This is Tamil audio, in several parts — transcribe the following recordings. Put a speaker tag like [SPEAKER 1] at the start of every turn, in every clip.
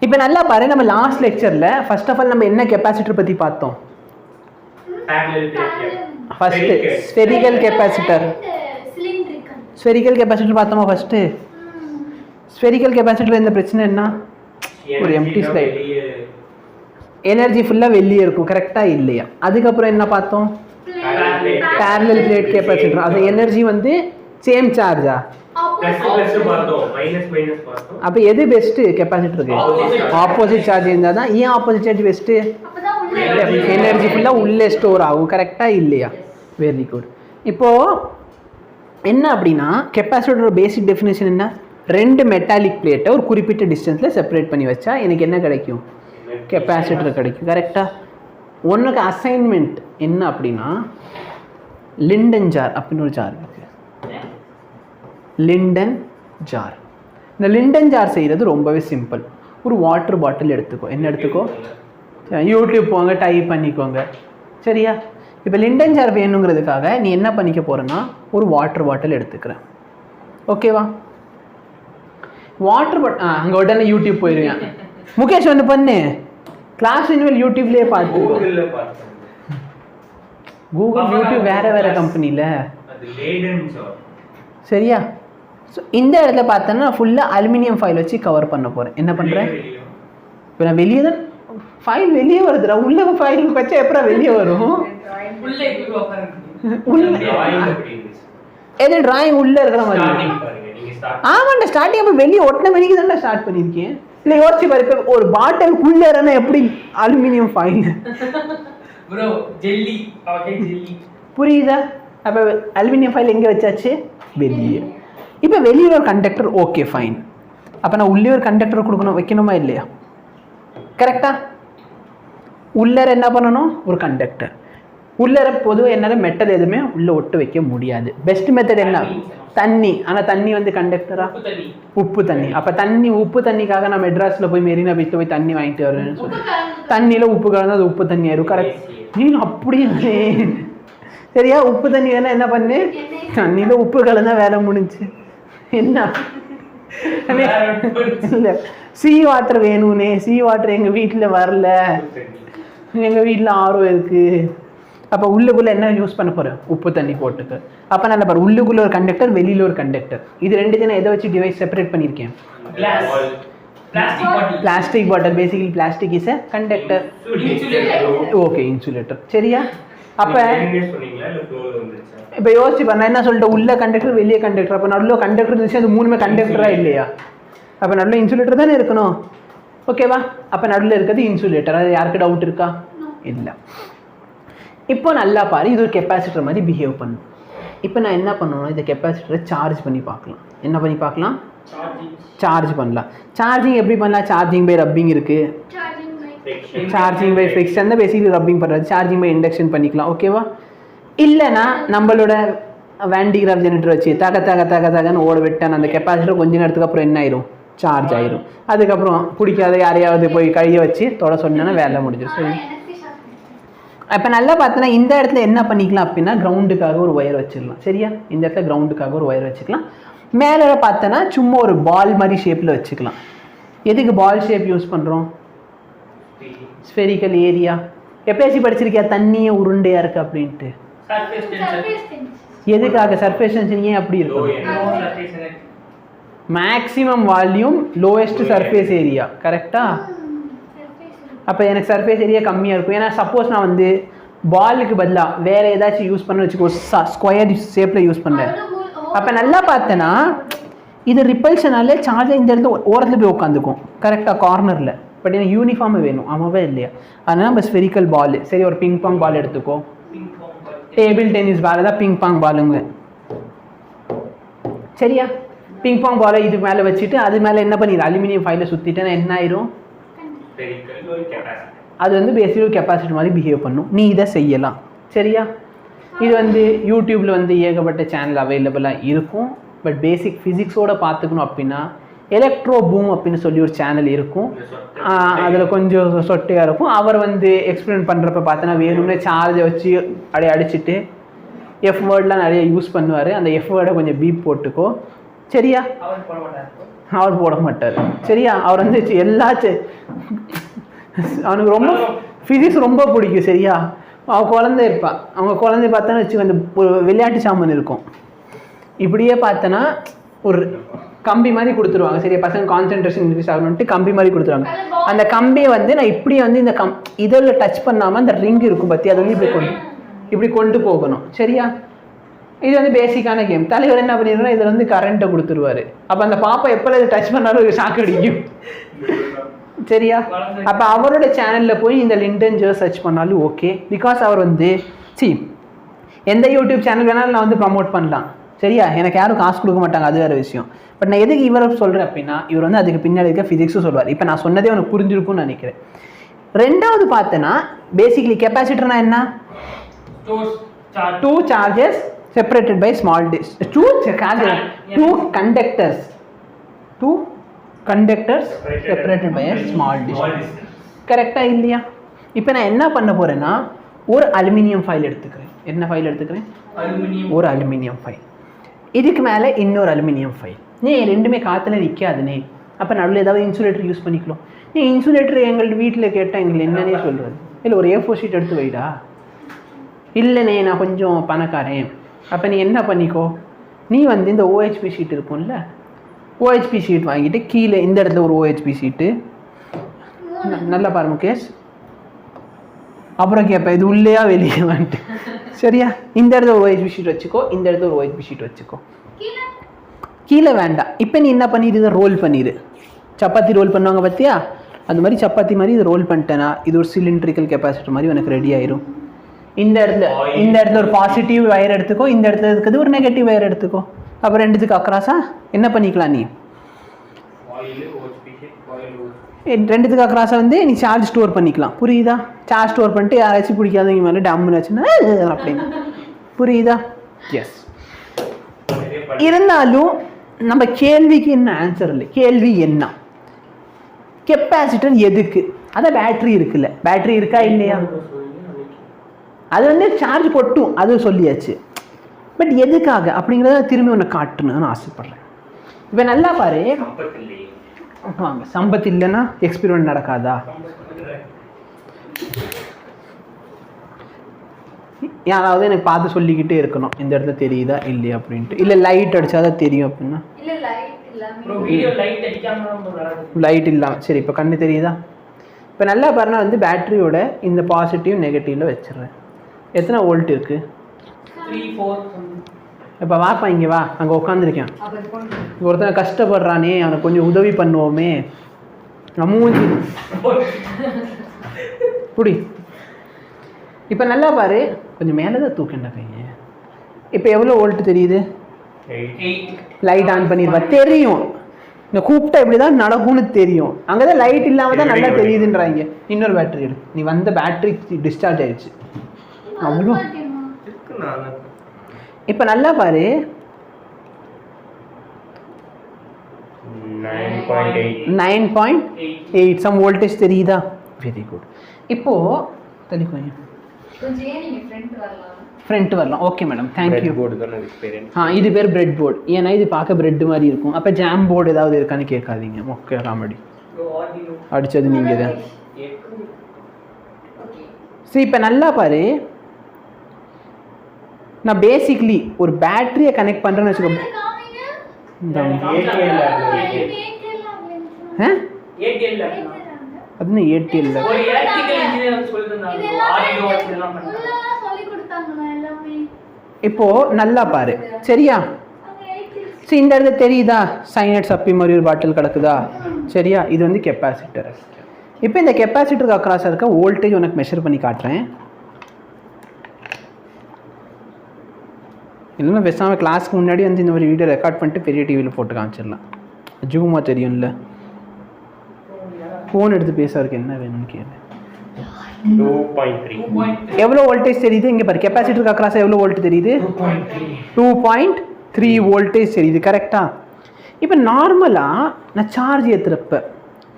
[SPEAKER 1] இப்போ நல்லா பாரு, நம்ம லாஸ்ட் லெக்சரில் ஃபர்ஸ்ட் ஆஃப் ஆல் நம்ம என்ன கெப்பாசிட்டர் பற்றி பார்த்தோம்? First spherical capacitor. Spherical capacitor பார்த்தோமா ஃபர்ஸ்ட்? ஸ்பெரிக்கல் கெப்பாசிட்டர் இந்த பிரச்சனை என்ன? ஒரு எம்டி ஸ்லைட், எனர்ஜி ஃபுல்லாக வெளியே இருக்கும், கரெக்டாக இல்லையா? அதுக்கப்புறம் என்ன பார்த்தோம்? Parallel plate capacitor. அது எனர்ஜி வந்து சேம் சார்ஜா? அப்போ எது பெஸ்ட்டு கெப்பாசிட்டருக்கு? ஆப்போசிட் சார்ஜ் இருந்தால் தான். ஏன் ஆப்போசிட் சார்ஜ் பெஸ்ட்டு? எனர்ஜி ஃபுல்லாக உள்ளே ஸ்டோர் ஆகும், கரெக்டாக இல்லையா? Very good. இப்போது என்ன அப்படின்னா கெப்பாசிட்டரோட பேசிக் டெஃபினேஷன் என்ன? ரெண்டு மெட்டாலிக் பிளேட்டை ஒரு குறிப்பிட்ட டிஸ்டன்ஸில் செப்பரேட் பண்ணி வச்சா எனக்கு என்ன கிடைக்கும்? கெப்பாசிட்டர் கிடைக்கும், கரெக்டாக? ஒன்றுக்கு அசைன்மெண்ட் என்ன அப்படின்னா லிண்டன் ஜார் அப்படின்னு ஒரு ஜார் இருக்குது. Leyden jar. இந்த லிண்டன் ஜார் செய்கிறது ரொம்பவே சிம்பிள். ஒரு வாட்டர் பாட்டில் எடுத்துக்கோ. என்ன எடுத்துக்கோ? யூடியூப் போங்க, டைப் பண்ணிக்கோங்க, சரியா? இப்போ லிண்டன் ஜார் வேணுங்கிறதுக்காக நீ என்ன பண்ணிக்க போகிறேன்னா ஒரு வாட்டர் பாட்டில் எடுத்துக்கிறேன், ஓகேவா? வாட்டர் பாட்டில் அங்கே உடனே யூடியூப் போயிடுவேன். முகேஷ் ஒன்று பண்ணு, கிளாஸ் இனிமேல் யூடியூப்லேயே பார்த்து. கூகுள் யூடியூப் வேறு கம்பெனியில், சரியா? ஸோ இந்த இடத்துல பார்த்தோன்னா ஃபுல்லாக அலுமினியம் ஃபைல் வச்சு கவர் பண்ண போகிறேன். என்ன பண்ணுறேன்? இப்போ நான் வெளியே தான் ஃபைல் வெளியே வருதுடா, உள்ள ஃபைல் வச்சா எப்போ வெளியே வரும்? எது டிராயிங் உள்ளே இருக்கிற மாதிரி? ஆமாண்டா, ஸ்டார்டிங் அப்போ வெளியே ஒட்டின மணிக்கு தான்டா ஸ்டார்ட் பண்ணியிருக்கேன். இல்லை யோசிச்சு பாரு, இப்போ ஒரு பாட்டில் உள்ளேறனா எப்படி அலுமினியம் ஃபைல்? புரியுதா? அப்போ அலுமினியம் ஃபைல் எங்கே வச்சாச்சு? வெளியே. இப்போ வெளியில் ஒரு கண்டக்டர், ஓகே ஃபைன். அப்போ நான் உள்ளே ஒரு கண்டக்டர் கொடுக்கணும், வைக்கணுமா இல்லையா? கரெக்டாக? உள்ளே என்ன பண்ணணும்? ஒரு கண்டக்டர். உள்ளே பொதுவாக என்னால் மெட்டல் எதுவுமே உள்ளே ஒட்டு வைக்க முடியாது. பெஸ்ட் மெத்தட் என்ன? தண்ணி. ஆனால் தண்ணி வந்து கண்டக்டரா? உப்பு தண்ணி. அப்போ தண்ணி, உப்பு தண்ணிக்காக நான் மெட்ராஸில் போய் மெரினா பீச்சில் போய் தண்ணி வாங்கிட்டு வரேன்னு சொல்லி தண்ணியில் உப்பு கலந்து அது உப்பு தண்ணி ஆயிரும், கரெக்ட்? நீ அப்படியே சரியா? உப்பு தண்ணி வேணா என்ன பண்ணு, தண்ணியில் உப்பு கலந்தா வேலை முடிஞ்சு. என்ன இல்லை, சீ வாட்டர் வேணும்னே, சீ வாட்டர் எங்கள் வீட்டில் வரல, எங்கள் வீட்டில் ஆர்வம் இருக்குது. அப்போ உள்ளுக்குள்ளே என்ன யூஸ் பண்ண போகிறேன்? உப்பு தண்ணி போட்டுக்கு. அப்போ நான் பாரு, உள்ளுக்குள்ளே ஒரு கண்டக்டர், வெளியில் ஒரு கண்டக்டர். இது ரெண்டு தினம் எதை வச்சு டிவைஸ் செப்பரேட் பண்ணியிருக்கேன்? Plastic bottle. Basically plastic is a conductor, okay, insulator, சரியா? அப்போ இப்போ யோசிச்சு பண்ண என்ன சொல்லிட்டு, உள்ள கண்டக்டர் வெளியே கண்டக்டர். அப்போ நடுவில் கண்டக்டர் இருந்துச்சு, அது மூணுமே கண்டக்டராக இல்லையா? அப்போ நடுவில் இன்சுலேட்டர் தானே இருக்கணும், ஓகேவா? அப்போ நடுவில் இருக்கிறது இன்சுலேட்டர். அது யாருக்கு டவுட் இருக்கா? இல்லை. இப்போ நல்லா பாரு, இது ஒரு கெப்பாசிட்டர் மாதிரி பிஹேவ் பண்ணும். இப்போ நான் என்ன பண்ணணும், இந்த கெப்பாசிட்டரை சார்ஜ் பண்ணி பார்க்கலாம். என்ன பண்ணி பார்க்கலாம்? சார்ஜ் பண்ணலாம். சார்ஜிங் எப்படி பண்ணலாம்? சார்ஜிங் பை ரப்பிங் இருக்குது, சார்ஜிங் பை ஃபிக்ஷன் தான் பேசிக்கலி ரப்பிங் பண்ணுறது. சார்ஜிங் பை இண்டக்ஷன் பண்ணிக்கலாம், ஓகேவா? இல்லைனா நம்மளோட வேண்டிகிராஃப் ஜெனரேட்டர் வச்சு தகன்னு ஓட விட்டான் அந்த கெப்பாசிட்டர் கொஞ்ச நேரத்துக்கு அப்புறம் என்ன ஆயிரும்? சார்ஜ் ஆயிரும். அதுக்கப்புறம் பிடிக்காத யாரையாவது போய் கையை வச்சு தொட சொன்னா வேலை முடிஞ்சிடும், சரி? இப்போ நல்லா பார்த்தோன்னா இந்த இடத்துல என்ன பண்ணிக்கலாம் அப்படின்னா கிரவுண்டுக்காக ஒரு ஒயர் வச்சிடலாம், சரியா? இந்த இடத்துல கிரவுண்டுக்காக ஒரு ஒயர் வச்சுக்கலாம். மேலே பார்த்தோன்னா சும்மா ஒரு பால் மாதிரி ஷேப்பில் வச்சுக்கலாம். எதுக்கு பால் ஷேப் யூஸ் பண்ணுறோம்? Spherical area. எப்பயாச்சும் படிச்சிருக்கியா தண்ணியே உருண்டையாக இருக்குது அப்படின்ட்டு? எதுக்காக? சர்ஃபேஸ் டென்ஷன் ஏன் அப்படி இருக்கும்? Maximum volume, lowest surface area, கரெக்டா? அப்போ எனக்கு சர்ஃபேஸ் ஏரியா கம்மியாக இருக்கும். ஏன்னா சப்போஸ் நான் வந்து பாலுக்கு பதிலாக வேறு ஏதாச்சும் யூஸ் பண்ண வச்சுக்கோ, ஸ்கொயர் ஷேப்பில் யூஸ் பண்ணுறேன். அப்போ நல்லா பார்த்தேன்னா இது ரிப்பல்ஷனாலே சார்ஜ் இந்த இடத்துல ஓரத்தில் போய் உட்காந்துக்கும், கரெக்டாக கார்னரில். பட் எனக்கு யூனிஃபார்ம் வேணும், ஆமாவே இல்லையா? அதனால் நம்ம ஸ்பெரிக்கல் பால், சரி ஒரு பிங் பாங் பால் எடுத்துக்கோ. டேபிள் டென்னிஸ் பால் தான் பிங் பாங் பாலுங்க, சரியா? பிங் பாங் பாலை இது மேலே வச்சுட்டு அது மேலே என்ன பண்ணிடு, அலுமினியம் ஃபைலை சுற்றிட்டேன்னா என்ன ஆயிரும்? அது வந்து பேசிக்கலி ஒரு கெப்பாசிட்டர் மாதிரி பிஹேவ் பண்ணும். நீ இதை செய்யலாம், சரியா? இது வந்து யூடியூப்பில் வந்து ஏகப்பட்ட சேனல் அவைலபிளாக இருக்கும். பட் பேசிக் ஃபிசிக்ஸோடு பார்த்துக்கணும் அப்படின்னா எலக்ட்ரோ பூம் அப்படின்னு சொல்லி ஒரு சேனல் இருக்கும். அதில் கொஞ்சம் சொட்டையாக இருக்கும். அவர் வந்து எக்ஸ்பிளைன் பண்ணுறப்ப பார்த்தோன்னா வேணும்னே சார்ஜை வச்சு அப்படியே அடிச்சுட்டு எஃப் வேர்டெலாம் நிறைய யூஸ் பண்ணுவார். அந்த எஃப் வேர்டை கொஞ்சம் பீப் போட்டுக்கோ, சரியா? அவர் போட மாட்டார். சரியா? அவர் வந்து அவனுக்கு ரொம்ப ஃபிசிக்ஸ் ரொம்ப பிடிக்கும். சரியா? அவன் குழந்தை இருப்பாள். அவங்க குழந்தை பார்த்தோன்னா வச்சு அந்த விளையாட்டு சாமான் இருக்கும். இப்படியே பார்த்தோன்னா ஒரு கம்பி மாதிரி கொடுத்துருவாங்க. சரியா? பசங்க கான்சென்ட்ரேஷன் இன்க்ரீஸ் ஆகணும்ட்டு கம்பி மாதிரி கொடுத்துருவாங்க. அந்த கம்பியை வந்து நான் இப்படியே வந்து இந்த இதில் டச் பண்ணாமல் அந்த ரிங் இருக்கும் பற்றி அதை வந்து இப்படி கொண்டு போகணும். சரியா? இது வந்து பேசிக்கான கேம். தலைவர் என்ன பண்ணிடுறா, இதில் வந்து கரண்ட்டை கொடுத்துருவாரு. அப்போ அந்த பாப்பா எப்போ இதை டச் பண்ணாலும் ஷாக் அடிக்கும். சரியா? அப்போ அவரோட சேனலில் போய் இந்த லிண்டன் ஜர்ஸ் சர்ச் பண்ணாலும் ஓகே. பிகாஸ் அவர் வந்து எந்த யூடியூப் சேனல் வேணாலும் நான் வந்து ப்ரமோட் பண்ணலாம். சரியா? எனக்கு யாரும் காசு கொடுக்க மாட்டாங்க, அது வேறு விஷயம். பட் நான் எதுக்கு இவரை சொல்கிறேன் அப்படின்னா, இவர் வந்து அதுக்கு பின்னாடி இருக்க ஃபிசிக்ஸும் சொல்வார். இப்போ நான் சொன்னதே உனக்கு புரிஞ்சிருக்கும்னு நினைக்கிறேன். ரெண்டாவது பார்த்தேன்னா பேசிக்கலி கெப்பாசிட்டர்னா என்ன? Two charges separated by small distance. Two conductors separated by a small distance. கரெக்டா இல்லையா? இப்போ நான் என்ன பண்ண போறேன்னா, ஒரு அலுமினியம் ஃபைல் எடுத்துக்கிறேன். என்ன ஃபைல் எடுத்துக்கிறேன்? ஒரு அலுமினியம் ஃபைல். இதுக்கு மேலே இன்னொரு அலுமினியம் ஃபைல். நீ ரெண்டுமே காற்றுல நிற்காதுனே. அப்போ நடுவில் ஏதாவது இன்சுலேட்டர் யூஸ் பண்ணிக்கலாம். நீ இன்சுலேட்டர் எங்கள்ட்ட வீட்டில் கேட்டால் எங்களுக்கு என்னன்னே சொல்கிறது. இல்லை ஒரு A4 ஷீட் எடுத்து வைடா. இல்லைண்ணே நான் கொஞ்சம் பணக்காரன். அப்போ நீ என்ன பண்ணிக்கோ, நீ வந்து இந்த OHP ஷீட் இருக்கும்ல, OHP ஷீட் வாங்கிட்டு கீழே இந்த இடத்துல ஒரு OHP ஷீட்டு நல்லா பாருங்க கேஸ். அப்புறம் கேட்பேன் இது உள்ளேயா வெளியே வந்துட்டு. சரியா? இந்த இடத்துல ஒரு OHP ஷீட் வச்சுக்கோ, இந்த இடத்துல ஒரு OHP ஷீட் வச்சுக்கோ. கீழே வேண்டாம். இப்போ நீ என்ன பண்ணிடு, இதை ரோல் பண்ணிடு. சப்பாத்தி ரோல் பண்ணுவாங்க பார்த்தியா, அந்த மாதிரி சப்பாத்தி மாதிரி இதை ரோல் பண்ணிட்டேன்னா இது ஒரு சிலிண்ட்ரிக்கல் கெப்பாசிட்டர் மாதிரி உனக்கு ரெடி ஆயிரும். இந்த இடத்துல ஒரு பாசிட்டிவ் வயர் எடுத்துக்கோ, இந்த இடத்துல இருக்கிறது ஒரு நெகட்டிவ் வயர் எடுத்துக்கோ. அப்புறம் ரெண்டுத்துக்கு அக்ராஸா என்ன பண்ணிக்கலாம், நீ ரெண்டுத்துக்கு அக்ராஸா வந்து நீ சார்ஜ் ஸ்டோர் பண்ணிக்கலாம். புரியுதா? சார்ஜ் ஸ்டோர் பண்ணிட்டு யாராச்சும் பிடிக்காதவங்க மேலே டம்முன்னு வச்சுன்னா அப்படின்னு. புரியுதா? எஸ். இருந்தாலும் நம்ம கேள்விக்கு என்ன ஆன்சர் இல்லை. கேள்வி என்ன, கெப்பாசிட்டர் எதுக்கு? அதான் பேட்டரி இருக்குல்ல, பேட்டரி இருக்கா இல்லையா? அது வந்து சார்ஜ் கொட்டும், அது சொல்லியாச்சு. பட் எதுக்காக அப்படிங்கிறத திரும்பி ஒன்று காட்டணும்னு ஆசைப்பட்றேன். இப்போ நல்லா பாரு, வாங்க. சம்பத் இல்லைன்னா எக்ஸ்பெரிமெண்ட் நடக்காதா? யாராவது எனக்கு பார்த்து சொல்லிக்கிட்டே இருக்கணும், இந்த இடத்துல தெரியுதா இல்லையா அப்படின்ட்டு. இல்லை லைட் அடிச்சாதான் தெரியும் அப்படின்னா, லைட் இல்லாமல் சரி. இப்போ கண்ணு தெரியுதா? இப்போ நல்லா பாருன்னா வந்து பேட்டரியோட இந்த பாசிட்டிவ் நெகட்டிவ்ல வச்சிடுறேன். எத்தனை வோல்ட் இருக்கு? 3-4. இப்போ வாப்பா இங்கே வா, அங்கே உட்காந்துருக்கேன். ஒருத்தனை கஷ்டப்படுறானே, அவனுக்கு கொஞ்சம் உதவி பண்ணுவோமே. மூஞ்சி புடி. இப்போ நல்லா பாரு, கொஞ்சம் மேலே தான் தூக்கண்டா கையை. இப்போ எவ்வளோ வோல்ட் தெரியுது? 8. லைட் ஆன் பண்ணிடுவா, தெரியும். இந்த கூப்பிட்டா இப்படி தான் நடக்கும்னு தெரியும். அங்கே தான் லைட் இல்லாமல் தான் நல்லா தெரியுதுன்றாங்க. இன்னொரு பேட்டரி எடு. நீ வந்த பேட்டரி டிஸ்சார்ஜ் ஆயிடுச்சு. அவ்வளோ. இப்போ நல்லா பாரு, 9.8 சம் வோல்டேஜ் தெரியுதா? Very good. இப்போ தள்ளி கொஞ்சம் ஃப்ரண்ட் வரலாம். Okay madam, thank you. இது பேர் பிரெட் போர்டு. ஏன்னா இது பார்க்க பிரெட் மாதிரி இருக்கும். அப்போ ஜாம் போர்டு ஏதாவது இருக்கான்னு கேட்காதீங்க. ஓகே காமெடி அடித்தது நீங்கள் தான். சரி இப்போ நல்லா பாரு, நான் பேசிக்லி ஒரு பேட்டரியை கனெக்ட் பண்ணுறேன்னு வச்சுக்கோங்க. அது ஏடிஎல் இப்போ நல்லா பாரு. சரியா? சரி, இந்த இடத்துல தெரியுதா சைனட் சப்பி மாதிரி ஒரு பாட்டில் கிடக்குதா? சரியா? இது வந்து கெப்பாசிட்டர். இப்போ இந்த கெப்பாசிட்டருக்கு அக்ராஸ் இருக்க வோல்டேஜ் உனக்கு மெஷர் பண்ணி காட்டுறேன். இல்லைன்னா பேசாமல் கிளாஸ்க்கு முன்னாடி வந்து இந்த மாதிரி வீடியோ ரெக்கார்ட் பண்ணிட்டு பெரிய டிவியில் போட்டு காமிச்சிடலாம். ஜூமாக தெரியும்ல. ஃபோன் எடுத்து பேசுறதுக்கு என்ன வேணும்னு கேளு. 2.3 எவ்வளோ வோல்டேஜ் தெரியுது? இங்கே பாரு, கெப்பாசிட்டருக்கு அக்ராஸ் எவ்வளோ வோல்ட் தெரியுது? 2.3 வோல்டேஜ் தெரியுது. கரெக்டாக? இப்போ நார்மலாக நான் சார்ஜ் ஏற்றுறப்ப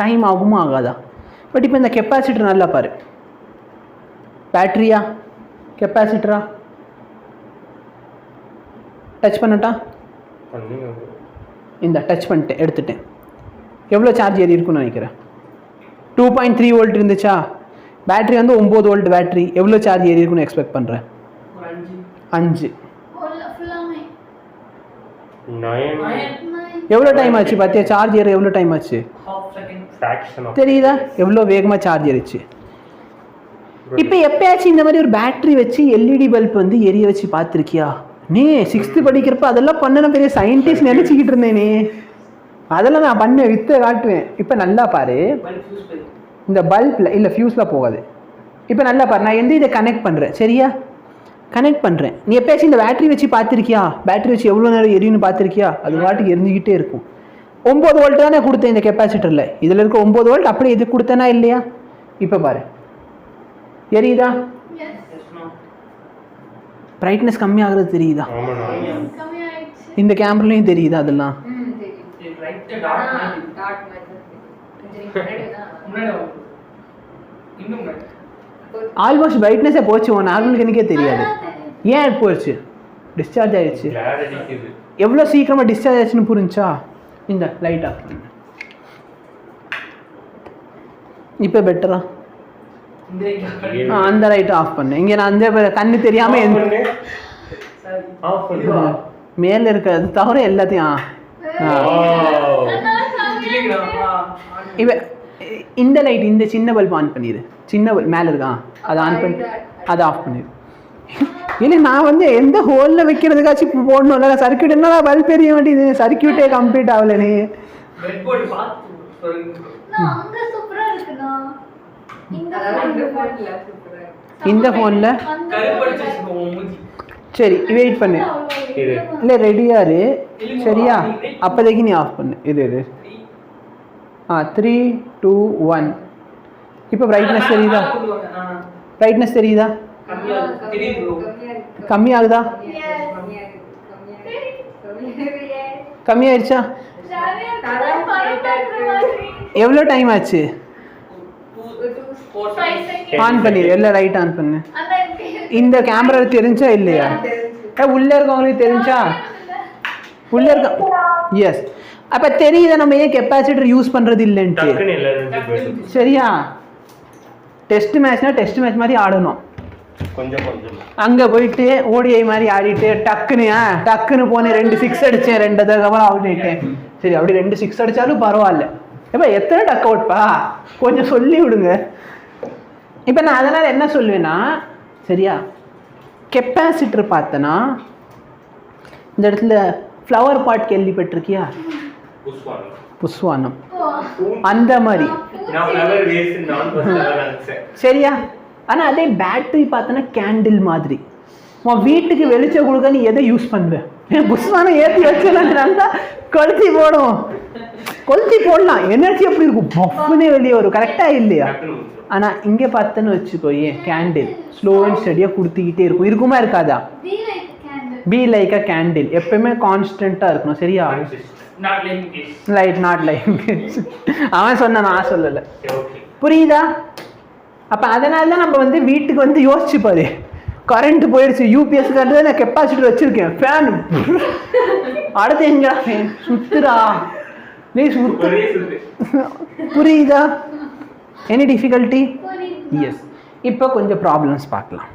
[SPEAKER 1] டைம் ஆகுமா ஆகாதா? பட் இப்போ இந்த கெப்பாசிட்டர் நல்லா பாரு, பேட்டரியா கெப்பாசிட்டரா? டச் பண்ணட்டா? இந்த டச் பண்ணிட்டேன், எடுத்துட்டேன். எவ்வளோ சார்ஜ் ஏறி இருக்குன்னு நினைக்கிறேன்? 2.3 வோல்ட் இருந்துச்சா? பேட்டரி வந்து 9 வோல்ட் பேட்டரி. எவ்வளோ சார்ஜ் ஏறி இருக்குன்னு எக்ஸ்பெக்ட் பண்ணுறேன்? 5. எவ்வளோ டைம் ஆச்சு பார்த்தியா? சார்ஜ் ஏற எவ்வளோ டைம் ஆச்சு தெரியுதா? எவ்வளோ வேகமாக சார்ஜ் ஏறிச்சு. இப்போ எப்பயாச்சும் இந்த மாதிரி ஒரு பேட்டரி வச்சு எல்இடி பல்ப் வந்து எரிய வச்சு பார்த்துருக்கியா? நீ 6th படிக்கிறப்ப அதெல்லாம் பண்ண பெரிய சயின்டிஸ்ட் நினச்சிக்கிட்டு இருந்தேனே. அதெல்லாம் நான் பண்ண வித்தை காட்டுவேன். இப்போ நல்லா பாரு, இந்த பல்பில் இல்லை ஃபியூஸில் போகாது. இப்போ நல்லா பாரு, நான் எந்த இதை கனெக்ட் பண்ணுறேன் சரியா? கனெக்ட் பண்ணுறேன். நீ எப்பயாச்சும் இந்த பேட்டரி வச்சு பார்த்துருக்கியா? பேட்டரி வச்சு எவ்வளோ நேரம் எரியுன்னு பார்த்துருக்கியா? அது வாட்டுக்கு எரிஞ்சிக்கிட்டே இருக்கும். 9 வோல்ட் தானே கொடுத்தேன் இந்த கெப்பாசிட்டரில். இதில் இருக்க 9 வோல்ட் அப்படியே இது கொடுத்தேனா இல்லையா? இப்போ பாரு எரியுதா? பிரைட்னஸ் கம்மியாகிறது தெரியுதா? இந்த கேமராலையும் தெரியுதா? அதெல்லாம் ஆல்மோஸ்ட் பிரைட்னஸே போச்சு. நார்மலுக்கு எனக்கே தெரியாது. ஏன் போச்சு? டிஸ்சார்ஜ் ஆயிடுச்சு. எவ்வளோ சீக்கிரமாக டிஸ்சார்ஜ் ஆயிடுச்சுன்னு புரிஞ்சா? இந்த லைட் ஆஃப் பண்ணு. இப்போ பெட்டரா? அந்த லைட் ஆஃப் பண்ணு. இங்கே நான் அந்த கண்ணு தெரியாமல் மேலே இருக்கிறது தவிர எல்லாத்தையும் இப்போ இந்த லைட், இந்த சின்ன பல்ப் ஆன் பண்ணிடு. சின்ன பல்ப் மேலே இருக்கா, அதை ஆன் பண்ணி அதை ஆஃப் பண்ணிடு. இல்லை நான் வந்து எந்த ஹோலில் வைக்கிறதுக்காச்சும் போடணும்ல. சர்க்கியூட் என்ன பல்ப் எரிய வேண்டியது? சர்க்கியூட்டே கம்ப்ளீட் ஆகலனே. இந்த ஃபோனில் சரி வெயிட் பண்ணு. இல்லை ரெடியாரு சரியா? அப்போதைக்கு நீ ஆஃப் பண்ணு. இது 3, 2, 1. இப்போ பிரைட்னஸ் தெரியுதா? பிரைட்னஸ் தெரியுதா? கம்மியாகுதா? கம்மியாயிருச்சா? எவ்வளோ டைம் ஆச்சு? ஆன் பண்ணிடு. எல்லாம் லைட் ஆன் பண்ணு. இந்த கேமரா தெரிஞ்சா இல்லையா? உள்ள இருக்கவங்களுக்கு தெரிஞ்சா? உள்ள இருக்க எஸ். அப்போ தெரியுதா நம்ம ஏன் கெப்பாசிட்டர் யூஸ் பண்ணுறது இல்லைன்ட்டு சரியா? டெஸ்ட் மேட்ச்னா டெஸ்ட் மேட்ச் மாதிரி ஆடணும். அங்கே போயிட்டு ஓடிஐ மாதிரி ஆடிட்டு டக்குன்னு போனேன் 2 6 அடித்தேன், 2 அதுக்கப்புறம் அவுட் ஆகிட்டேன். சரி அப்படி 2 6 அடித்தாலும் பரவாயில்ல. இப்போ எத்தனை டக் அவுட்ப்பா கொஞ்சம் சொல்லி விடுங்க. இப்போ நான் அதனால் என்ன சொல்லுவேன்னா சரியா, கெப்பாசிட்டர் பார்த்தனா இந்த இடத்துல ஃப்ளவர் பாட் கேள்விப்பட்டிருக்கியா? புஷ்வானம் அந்த மாதிரி சரியா? ஆனால் அதே பேட்டரி பார்த்தோன்னா கேண்டில் மாதிரி. உன் வீட்டுக்கு வெளிச்சம் கொடுக்க நீ எதை யூஸ் பண்ணுவேன்? புஷ்வானம் ஏற்றி வச்சா கொளுத்தி போடும். கொளுத்தி போடலாம், எனர்ஜி எப்படி இருக்கும்? பஃப்னே வெளியே வரும். கரெக்டாக இல்லையா? ஆனால் இங்கே பார்த்தேன்னு வச்சுக்கோயே, கேண்டில் ஸ்லோ அண்ட் ஸ்டடியாக கொடுத்துக்கிட்டே இருக்கும். இருக்குமா இருக்காதா? Be like a candle. எப்பயுமே கான்ஸ்டண்ட்டாக இருக்கணும் சரியா? Light not like. அவன் சொன்ன, நான் சொல்லலை. புரியுதா? அப்போ அதனால தான் நம்ம வந்து வீட்டுக்கு வந்து யோசிச்சு பாரு, கரண்ட் போயிடுச்சு, யூபிஎஸ் கரண்ட் தான் நான் கெப்பாசிட்டர் வச்சுருக்கேன், ஃபேன் அடுத்து எங்கடா ஃபேன் சுத்துடா நீ சுத்து. புரியுதா? Any difficulty? எஸ். இப்போ கொஞ்சம் ப்ராப்ளம்ஸ் பார்க்கலாம்.